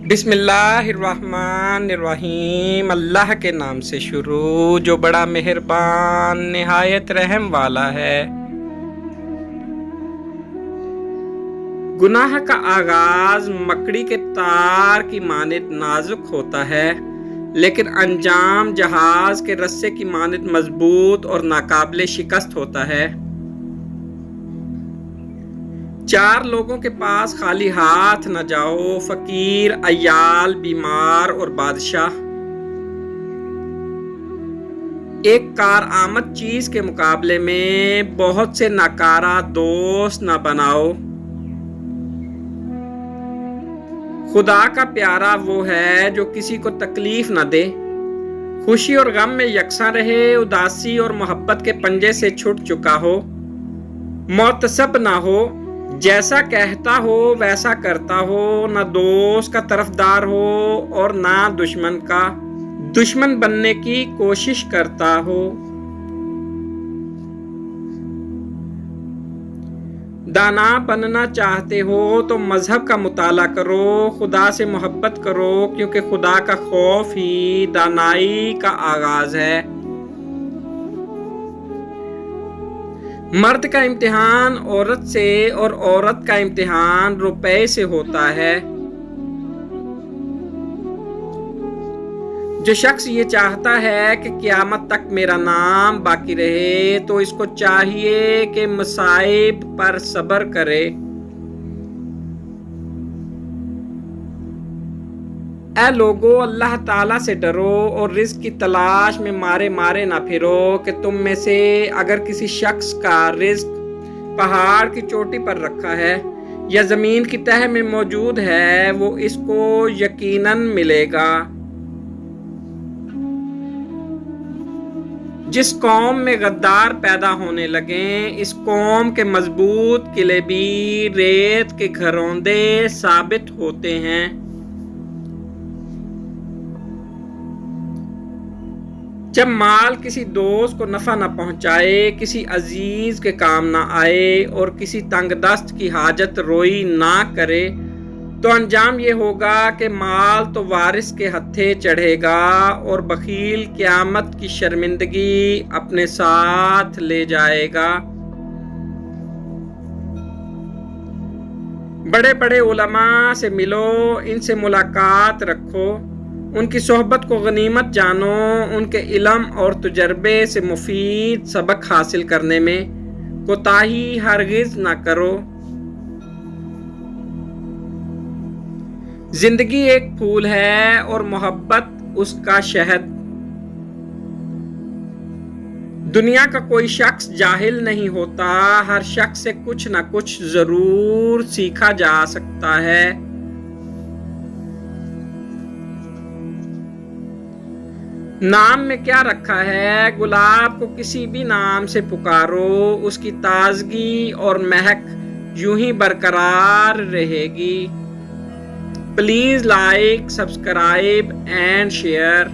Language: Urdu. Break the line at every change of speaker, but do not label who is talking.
بسم اللہ الرحمن الرحیم، اللہ کے نام سے شروع جو بڑا مہربان نہایت رحم والا ہے۔ گناہ کا آغاز مکڑی کے تار کی مانند نازک ہوتا ہے، لیکن انجام جہاز کے رسے کی مانند مضبوط اور ناقابل شکست ہوتا ہے۔ 4 لوگوں کے پاس خالی ہاتھ نہ جاؤ، فقیر، عیال، بیمار اور بادشاہ۔ ایک کارآمد چیز کے مقابلے میں بہت سے ناکارہ دوست نہ بناؤ۔ خدا کا پیارا وہ ہے جو کسی کو تکلیف نہ دے، خوشی اور غم میں یکساں رہے، اداسی اور محبت کے پنجے سے چھٹ چکا ہو، معتصب نہ ہو، جیسا کہتا ہو ویسا کرتا ہو، نہ دوست کا طرفدار ہو اور نہ دشمن کا، دشمن بننے کی کوشش کرتا ہو۔ دانا بننا چاہتے ہو تو مذہب کا مطالعہ کرو، خدا سے محبت کرو، کیونکہ خدا کا خوف ہی دانائی کا آغاز ہے۔ مرد کا امتحان عورت سے اور عورت کا امتحان روپے سے ہوتا ہے۔ جو شخص یہ چاہتا ہے کہ قیامت تک میرا نام باقی رہے تو اس کو چاہیے کہ مصائب پر صبر کرے۔ اے لوگو، اللہ تعالیٰ سے ڈرو اور رزق کی تلاش میں مارے نہ پھرو کہ تم میں سے اگر کسی شخص کا رزق پہاڑ کی چوٹی پر رکھا ہے یا زمین کی تہہ میں موجود ہے، وہ اس کو یقیناً ملے گا۔ جس قوم میں غدار پیدا ہونے لگیں، اس قوم کے مضبوط قلعے بھی ریت کے گھروندے ثابت ہوتے ہیں۔ جب مال کسی دوست کو نفع نہ پہنچائے، کسی عزیز کے کام نہ آئے اور کسی تنگ دست کی حاجت روئی نہ کرے، تو انجام یہ ہوگا کہ مال تو وارث کے ہتھے چڑھے گا اور بخیل قیامت کی شرمندگی اپنے ساتھ لے جائے گا۔ بڑے بڑے علماء سے ملو، ان سے ملاقات رکھو، ان کی صحبت کو غنیمت جانو، ان کے علم اور تجربے سے مفید سبق حاصل کرنے میں کوتاہی ہرگز نہ کرو۔ زندگی ایک پھول ہے اور محبت اس کا شہد۔ دنیا کا کوئی شخص جاہل نہیں ہوتا، ہر شخص سے کچھ نہ کچھ ضرور سیکھا جا سکتا ہے۔ نام میں کیا رکھا ہے؟ گلاب کو کسی بھی نام سے پکارو، اس کی تازگی اور مہک یوں ہی برقرار رہے گی۔ Please like, subscribe and share.